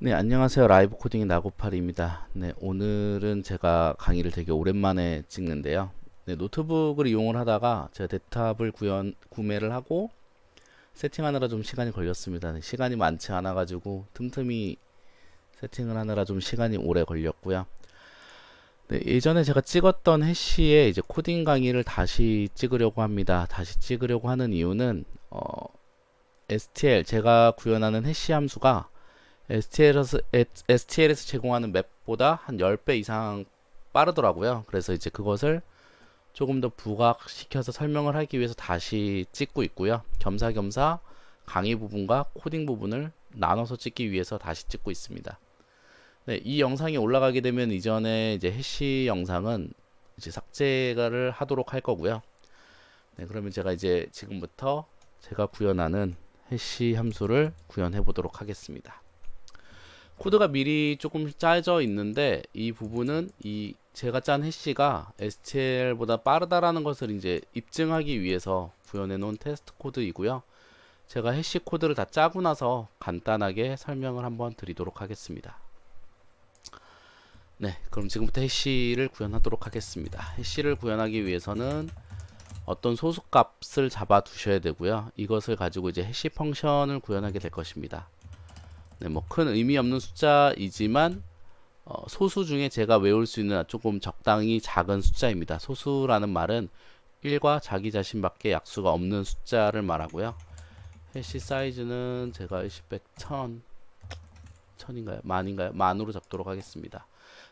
네, 안녕하세요. 라이브 코딩의 나고팔입니다. 네, 오늘은 제가 강의를 되게 오랜만에 찍는데요. 네, 노트북을 이용을 하다가 제가 데스크탑을 구매를 하고 세팅하느라 좀 시간이 걸렸습니다. 네, 시간이 많지 않아 가지고 틈틈이 세팅을 하느라 좀 시간이 오래 걸렸고요. 네, 예전에 제가 찍었던 해시의 이제 코딩 강의를 다시 찍으려고 합니다. 다시 찍으려고 하는 이유는 STL 제가 구현하는 해시 함수가 STL에서 제공하는 맵보다 한 10배 이상 빠르더라고요. 그래서 이제 그것을 조금 더 부각시켜서 설명을 하기 위해서 다시 찍고 있고요. 겸사겸사 강의 부분과 코딩 부분을 나눠서 찍기 위해서 다시 찍고 있습니다. 네, 이 영상이 올라가게 되면 이전에 이제 해시 영상은 이제 삭제를 하도록 할 거고요. 네, 그러면 제가 이제 지금부터 제가 구현하는 해시 함수를 구현해 보도록 하겠습니다. 코드가 미리 조금 짜져 있는데 이 부분은 이 제가 짠 해시가 STL보다 빠르다라는 것을 이제 입증하기 위해서 구현해 놓은 테스트 코드이고요. 제가 해시 코드를 다 짜고 나서 간단하게 설명을 한번 드리도록 하겠습니다. 네, 그럼 지금부터 해시를 구현하도록 하겠습니다. 해시를 구현하기 위해서는 어떤 소수값을 잡아 두셔야 되고요. 이것을 가지고 이제 해시 펑션을 구현하게 될 것입니다. 네, 뭐 큰 의미 없는 숫자이지만 소수 중에 제가 외울 수 있는 조금 적당히 작은 숫자입니다. 소수라는 말은 1과 자기 자신밖에 약수가 없는 숫자를 말하고요. 해시 사이즈는 제가 10, 100, 1000, 1000인가요? 만인가요? 만으로 잡도록 하겠습니다.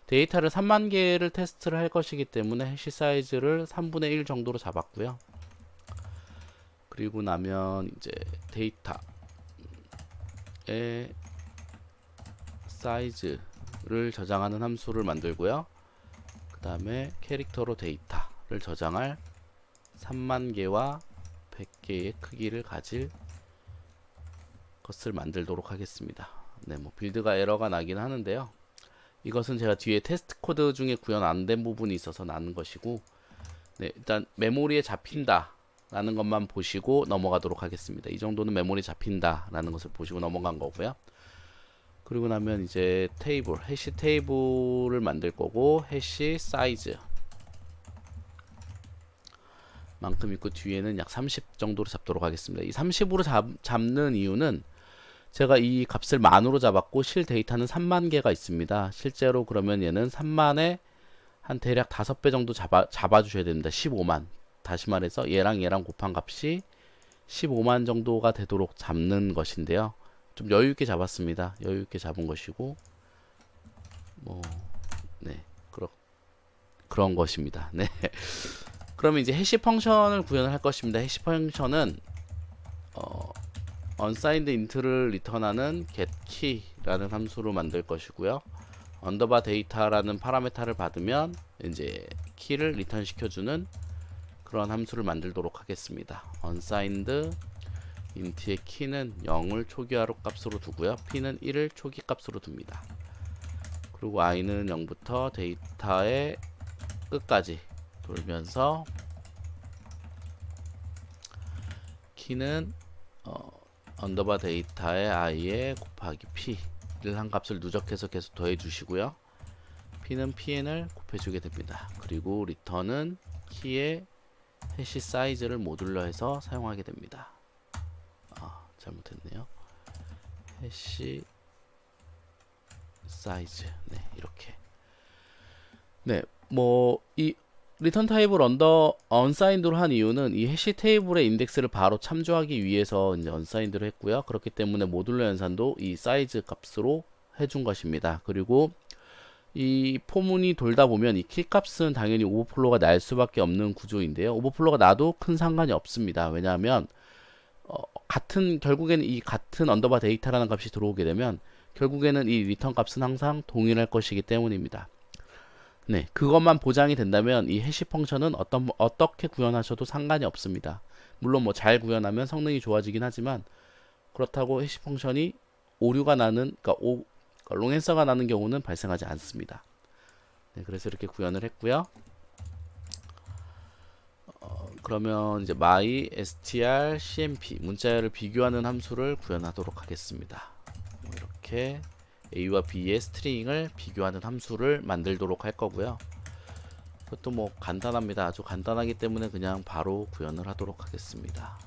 데이터를 3만 개를 테스트를 할 것이기 때문에 해시 사이즈를 3분의 1 정도로 잡았고요. 그리고 나면 이제 데이터의 사이즈를 저장하는 함수를 만들고요. 그 다음에 캐릭터로 데이터를 저장할 3만 개와 100개의 크기를 가질 것을 만들도록 하겠습니다. 네, 뭐 빌드가 에러가 나긴 하는데요. 이것은 제가 뒤에 테스트 코드 중에 구현 안 된 부분이 있어서 나는 것이고, 네, 일단 메모리에 잡힌다 라는 것만 보시고 넘어가도록 하겠습니다. 이 정도는 메모리에 잡힌다 라는 것을 보시고 넘어간 거고요. 그리고 나면 이제 테이블, 해시 테이블을 만들 거고, 해시 사이즈 만큼 있고 뒤에는 약 30 정도로 잡도록 하겠습니다. 이 30으로 잡는 이유는 제가 이 값을 만으로 잡았고 실 데이터는 3만 개가 있습니다. 실제로 그러면 얘는 3만에 한 대략 5배 정도 잡아주셔야 됩니다. 15만. 다시 말해서 얘랑 얘랑 곱한 값이 15만 정도가 되도록 잡는 것인데요. 좀 여유있게 잡았습니다. 여유있게 잡은 것이고, 뭐, 네, 그런 것입니다. 네. 그러면 이제 해시 펑션을 구현을 할 것입니다. 해시 펑션은, unsigned int를 리턴하는 getKey라는 함수로 만들 것이고요. 언더바 데이터라는 파라메타를 받으면 이제 키를 리턴 시켜주는 그런 함수를 만들도록 하겠습니다. unsigned int의 키는 0을 초기화로 값으로 두고요. p는 1을 초기 값으로 둡니다. 그리고 i는 0부터 데이터의 끝까지 돌면서 키는 언더바 데이터의 i에 곱하기 p를 한 값을 누적해서 계속 더해 주시고요. p는 pn을 곱해주게 됩니다. 그리고 리턴은 키의 해시 사이즈를 모듈러 해서 사용하게 됩니다. 잘못했네요. 해시 사이즈. 네, 이렇게. 네, 뭐 이 리턴 타입을 언사인드로 한 이유는 이 해시 테이블의 인덱스를 바로 참조하기 위해서 이제 언사인드로 했고요. 그렇기 때문에 모듈러 연산도 이 사이즈 값으로 해준 것입니다. 그리고 이 포문이 돌다 보면 이 키 값은 당연히 오버플로가 날 수밖에 없는 구조인데요. 오버플로가 나도 큰 상관이 없습니다. 왜냐하면 결국에는 이 같은 언더바 데이터라는 값이 들어오게 되면 결국에는 이 리턴 값은 항상 동일할 것이기 때문입니다. 네, 그것만 보장이 된다면 이 해시 펑션은 어떻게 구현하셔도 상관이 없습니다. 물론 뭐 잘 구현하면 성능이 좋아지긴 하지만 그렇다고 해시 펑션이 오류가 나는, 그러니까 롱앤서가 나는 경우는 발생하지 않습니다. 네, 그래서 이렇게 구현을 했고요. 그러면 이제 my str cmp 문자열을 비교하는 함수를 구현하도록 하겠습니다. 이렇게 A와 B의 스트링을 비교하는 함수를 만들도록 할 거고요. 그것도 뭐 간단합니다. 아주 간단하기 때문에 그냥 바로 구현을 하도록 하겠습니다.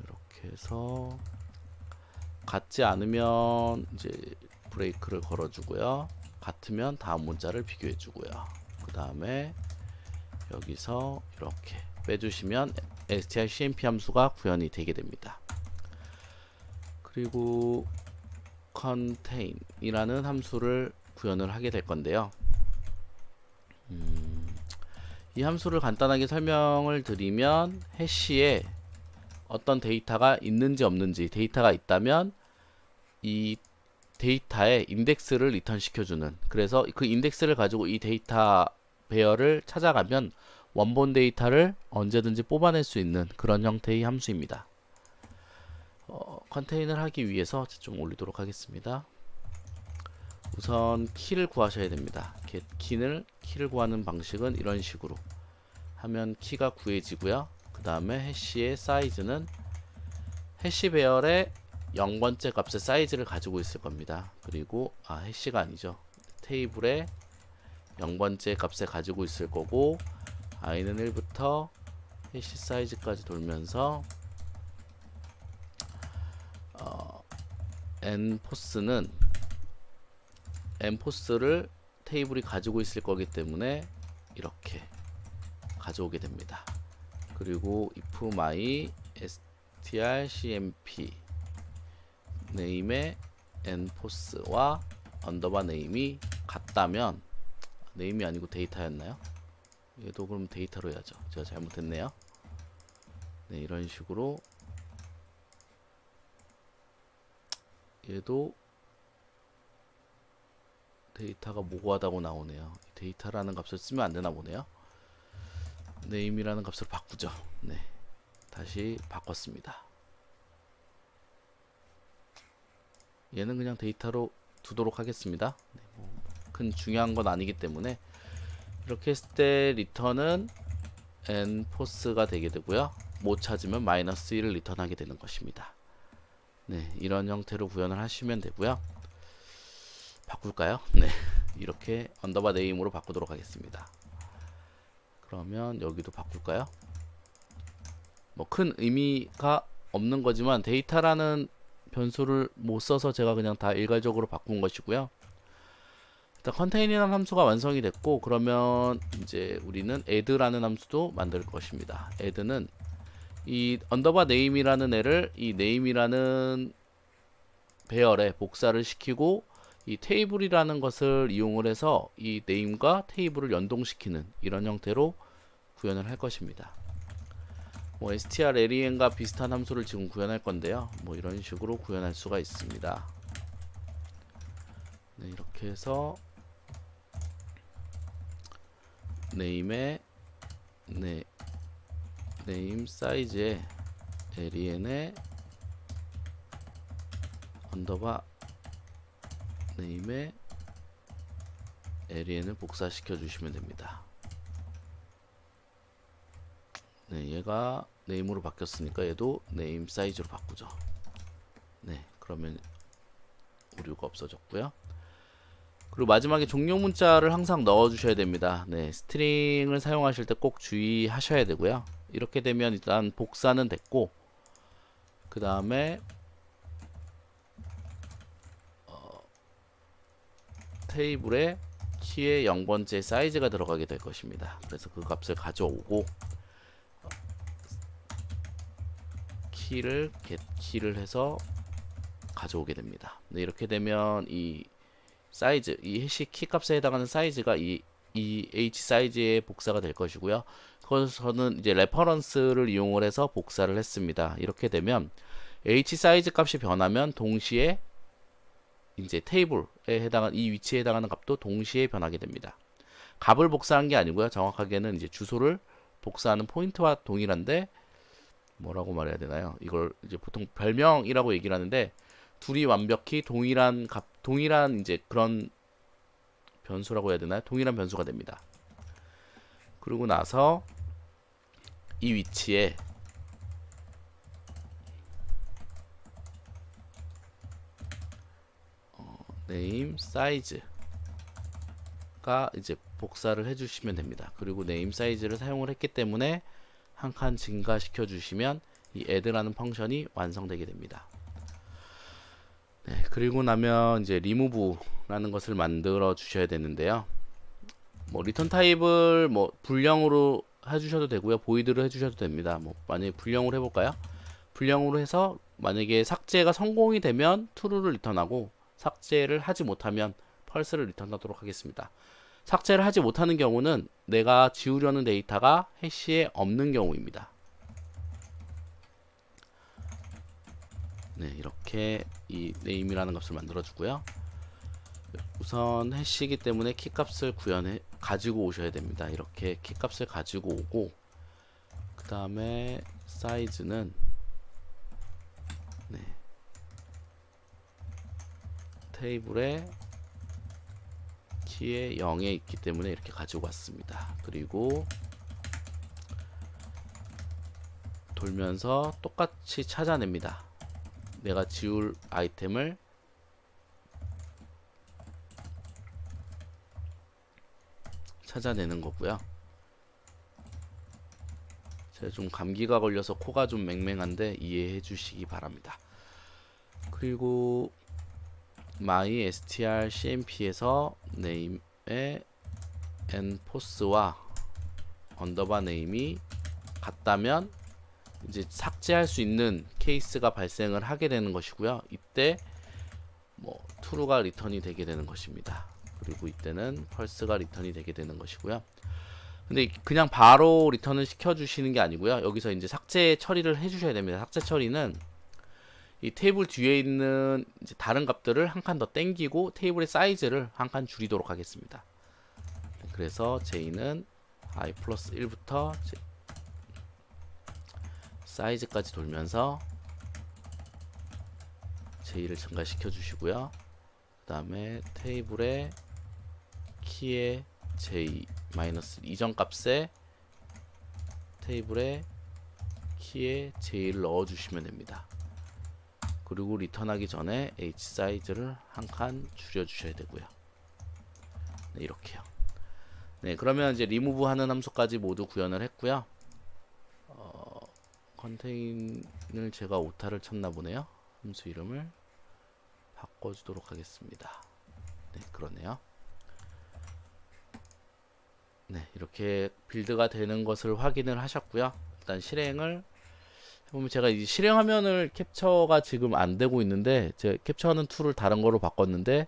이렇게 해서 같지 않으면 이제 브레이크를 걸어주고요. 같으면 다음 문자를 비교해주고요. 그 다음에 여기서 이렇게 빼주시면 strcmp 함수가 구현이 되게 됩니다. 그리고 contain 이라는 함수를 구현을 하게 될 건데요. 이 함수를 간단하게 설명을 드리면 해시에 어떤 데이터가 있는지 없는지, 데이터가 있다면 이 데이터의 인덱스를 리턴 시켜주는, 그래서 그 인덱스를 가지고 이 데이터 배열을 찾아가면 원본 데이터를 언제든지 뽑아낼 수 있는 그런 형태의 함수입니다. 컨테이너를 하기 위해서 좀 올리도록 하겠습니다. 우선 키를 구하셔야 됩니다. 키를 구하는 방식은 이런 식으로 하면 키가 구해지고요. 그 다음에 해시의 사이즈는 해시 배열의 0번째 값의 사이즈를 가지고 있을 겁니다. 그리고 해시가 아니죠. 테이블의 0번째 값을 가지고 있을 거고, i는 1부터 해시 사이즈까지 돌면서 n포스를 테이블이 가지고 있을 거기 때문에 이렇게 가져오게 됩니다. 그리고 if my strcmp name의 npose와 언더바 name이 같다면, name이 아니고 데이터였나요? 얘도 그럼 데이터로 해야죠. 제가 잘못했네요. 네, 이런 식으로 얘도 데이터가 모호하다고 나오네요. 데이터라는 값을 쓰면 안 되나 보네요. name이라는 값을 바꾸죠. 네, 다시 바꿨습니다. 얘는 그냥 데이터로 두도록 하겠습니다. 네, 큰 중요한 건 아니기 때문에 이렇게 했을 때 리턴은 n포스가 되게 되고요. 못 찾으면 -1을 리턴하게 되는 것입니다. 네, 이런 형태로 구현을 하시면 되고요. 바꿀까요? 네, 이렇게 언더바 네임으로 바꾸도록 하겠습니다. 그러면 여기도 바꿀까요? 뭐 큰 의미가 없는 거지만 데이터라는 변수를 못 써서 제가 그냥 다 일괄적으로 바꾼 것이고요. 일단 컨테인이라는 함수가 완성이 됐고, 그러면 이제 우리는 add라는 함수도 만들 것입니다. add는 이 언더바 name이라는 애를 이 name이라는 배열에 복사를 시키고, 이 테이블이라는 것을 이용을 해서 이 name과 테이블을 연동시키는 이런 형태로 구현을 할 것입니다. 뭐 strlen과 비슷한 함수를 지금 구현할 건데요. 뭐 이런 식으로 구현할 수가 있습니다. 네, 이렇게 해서 name의 name 사이즈에 len의 언더바 name의 len을 복사시켜 주시면 됩니다. 네, 얘가 name으로 바뀌었으니까 얘도 name 사이즈로 바꾸죠. 네, 그러면 오류가 없어졌고요. 그리고 마지막에 종료 문자를 항상 넣어 주셔야 됩니다. 네, 스트링을 사용하실 때 꼭 주의하셔야 되고요. 이렇게 되면 일단 복사는 됐고, 그 다음에 테이블에 키의 0번째 사이즈가 들어가게 될 것입니다. 그래서 그 값을 가져오고 키를 get키를 해서 가져오게 됩니다. 네, 이렇게 되면 이 사이즈, 이 해시 키 값에 해당하는 사이즈가 이 h 사이즈의 복사가 될 것이고요. 그래서 저는 이제 레퍼런스를 이용을 해서 복사를 했습니다. 이렇게 되면 h 사이즈 값이 변하면 동시에 이제 테이블에 해당하는 이 위치에 해당하는 값도 동시에 변하게 됩니다. 값을 복사한 게 아니고요. 정확하게는 이제 주소를 복사하는 포인트와 동일한데, 뭐라고 말해야 되나요? 이걸 이제 보통 별명이라고 얘기를 하는데, 둘이 완벽히 동일한 이제 그런 변수라고 해야 되나요? 동일한 변수가 됩니다. 그리고 나서 이 위치에 name size가 이제 복사를 해주시면 됩니다. 그리고 name size를 사용을 했기 때문에 한 칸 증가시켜 주시면 이 add라는 펑션이 완성되게 됩니다. 네, 그리고 나면 이제 remove라는 것을 만들어 주셔야 되는데요. 뭐 리턴 타입을 뭐 불량으로 해주셔도 되고요, 보이드로 해주셔도 됩니다. 뭐 만약에 불량으로 해볼까요? 불량으로 해서 만약에 삭제가 성공이 되면 true를 리턴하고 삭제를 하지 못하면 false를 리턴하도록 하겠습니다. 삭제를 하지 못하는 경우는 내가 지우려는 데이터가 해시에 없는 경우입니다. 네, 이렇게 이 name이라는 값을 만들어 주고요. 우선 해시이기 때문에 키값을 가지고 오셔야 됩니다. 이렇게 키값을 가지고 오고, 그 다음에 사이즈는 네, 테이블에 키에 0에 있기 때문에 이렇게 가지고 왔습니다. 그리고 돌면서 똑같이 찾아냅니다. 내가 지울 아이템을 찾아내는 거고요. 제가 좀 감기가 걸려서 코가 좀 맹맹한데 이해해 주시기 바랍니다. 그리고 my str cmp에서 name의 enforce와 언더바 name이 같다면 이제 삭제할 수 있는 케이스가 발생을 하게 되는 것이고요. 이때 뭐 true가 리턴이 되게 되는 것입니다. 그리고 이때는 false가 리턴이 되게 되는 것이고요. 근데 그냥 바로 리턴을 시켜 주시는 게 아니고요. 여기서 이제 삭제 처리를 해 주셔야 됩니다. 삭제 처리는 이 테이블 뒤에 있는 이제 다른 값들을 한 칸 더 땡기고 테이블의 사이즈를 한 칸 줄이도록 하겠습니다. 그래서 j는 i 플러스 1부터 사이즈까지 돌면서 j를 증가시켜 주시고요. 그 다음에 테이블의 키의 j 마이너스 이전 값에 테이블의 키에 j를 넣어 주시면 됩니다. 그리고 리턴하기 전에 h 사이즈를 한 칸 줄여 주셔야 되고요. 네, 이렇게요. 네, 그러면 이제 remove 하는 함수까지 모두 구현을 했고요. 컨테인을 제가 오타를 쳤나 보네요. 함수 이름을 바꿔주도록 하겠습니다. 네, 그러네요. 네, 이렇게 빌드가 되는 것을 확인을 하셨고요. 일단 실행을 해보면, 제가 이 실행 화면을 캡처가 지금 안 되고 있는데, 제가 캡처하는 툴을 다른 거로 바꿨는데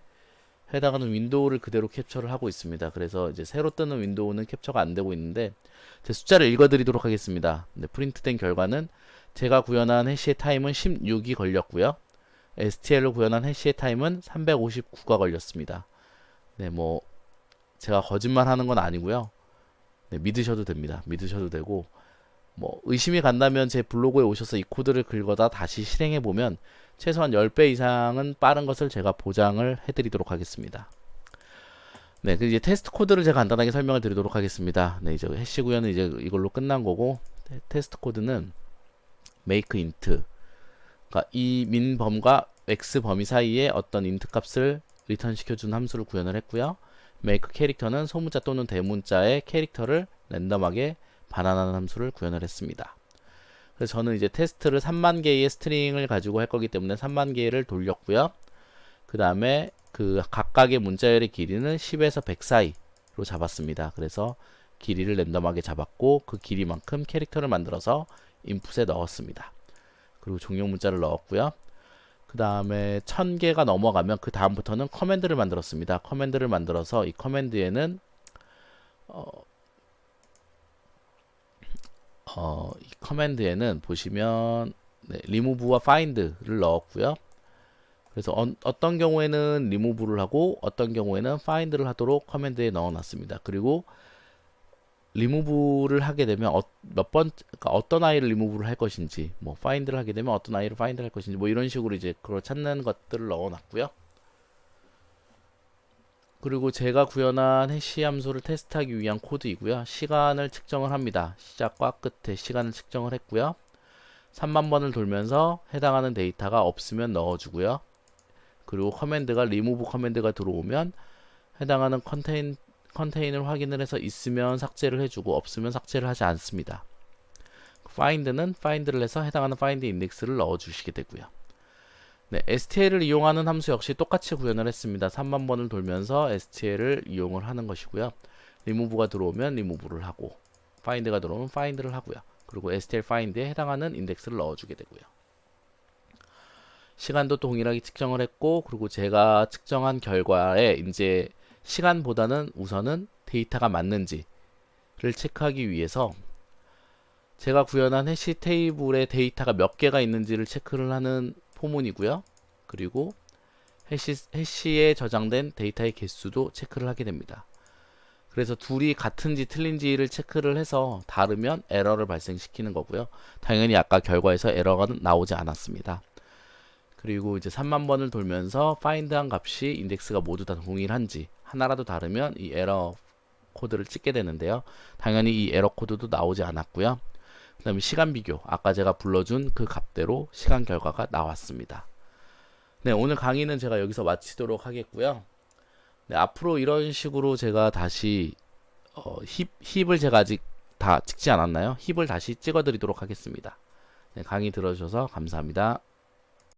해당하는 윈도우를 그대로 캡처를 하고 있습니다. 그래서 이제 새로 뜨는 윈도우는 캡처가 안 되고 있는데, 제 숫자를 읽어드리도록 하겠습니다. 네, 프린트된 결과는 제가 구현한 해시의 타임은 16이 걸렸고요. STL로 구현한 해시의 타임은 359가 걸렸습니다. 네, 뭐 제가 거짓말 하는 건 아니고요. 네, 믿으셔도 됩니다. 믿으셔도 되고, 뭐 의심이 간다면 제 블로그에 오셔서 이 코드를 긁어다 다시 실행해 보면 최소한 10배 이상은 빠른 것을 제가 보장을 해드리도록 하겠습니다. 네, 그 이제 테스트 코드를 제가 간단하게 설명을 드리도록 하겠습니다. 네, 이제 해시 구현은 이제 이걸로 끝난 거고, 테스트 코드는 make int, 그러니까 이 민 범과 x 범위 사이에 어떤 int 값을 리턴 시켜준 함수를 구현을 했고요. make 캐릭터는 소문자 또는 대문자의 캐릭터를 랜덤하게 반환하는 함수를 구현을 했습니다. 그래서 저는 이제 테스트를 3만 개의 스트링을 가지고 할 거기 때문에 3만 개를 돌렸고요. 그 다음에 그 각각의 문자열의 길이는 10에서 100 사이로 잡았습니다. 그래서 길이를 랜덤하게 잡았고, 그 길이만큼 캐릭터를 만들어서 인풋에 넣었습니다. 그리고 종용 문자를 넣었고요. 그 다음에 1000개가 넘어가면 그 다음부터는 커맨드를 만들었습니다. 커맨드를 만들어서 이 커맨드에는 이 커맨드에는 보시면 네, remove와 find를 넣었고요. 그래서 어떤 경우에는 remove를 하고 어떤 경우에는 find를 하도록 커맨드에 넣어놨습니다. 그리고 remove를 하게 되면 그러니까 어떤 아이를 remove를 할 것인지, 뭐 find를 하게 되면 어떤 아이를 find를 할 것인지, 뭐 이런 식으로 이제 그걸 찾는 것들을 넣어놨고요. 그리고 제가 구현한 해시 함수를 테스트하기 위한 코드이고요. 시간을 측정을 합니다. 시작과 끝에 시간을 측정을 했고요. 3만 번을 돌면서 해당하는 데이터가 없으면 넣어주고요. 그리고 커맨드가 리무브 커맨드가 들어오면 해당하는 컨테인을 확인을 해서 있으면 삭제를 해주고 없으면 삭제를 하지 않습니다. find는 find를 해서 해당하는 find 인덱스를 넣어주시게 되고요. 네, STL을 이용하는 함수 역시 똑같이 구현을 했습니다. 3만 번을 돌면서 STL을 이용을 하는 것이고요. remove가 들어오면 remove를 하고 find가 들어오면 find를 하고요. 그리고 STL find에 해당하는 인덱스를 넣어주게 되고요. 시간도 동일하게 측정을 했고, 그리고 제가 측정한 결과에 이제 시간보다는 우선은 데이터가 맞는지를 체크하기 위해서 제가 구현한 해시 테이블에 데이터가 몇 개가 있는지를 체크를 하는 포문이고요. 그리고 해시에 저장된 데이터의 개수도 체크를 하게 됩니다. 그래서 둘이 같은지 틀린지를 체크를 해서 다르면 에러를 발생시키는 거고요. 당연히 아까 결과에서 에러가 나오지 않았습니다. 그리고 이제 3만 번을 돌면서 find한 값이 인덱스가 모두 다 동일한지 하나라도 다르면 이 에러 코드를 찍게 되는데요. 당연히 이 에러 코드도 나오지 않았고요. 그 다음에 시간 비교, 아까 제가 불러준 그 값대로 시간 결과가 나왔습니다. 네, 오늘 강의는 제가 여기서 마치도록 하겠고요. 네, 앞으로 이런 식으로 제가 다시 힙을 제가 아직 다 찍지 않았나요? 힙을 다시 찍어 드리도록 하겠습니다. 네, 강의 들어주셔서 감사합니다.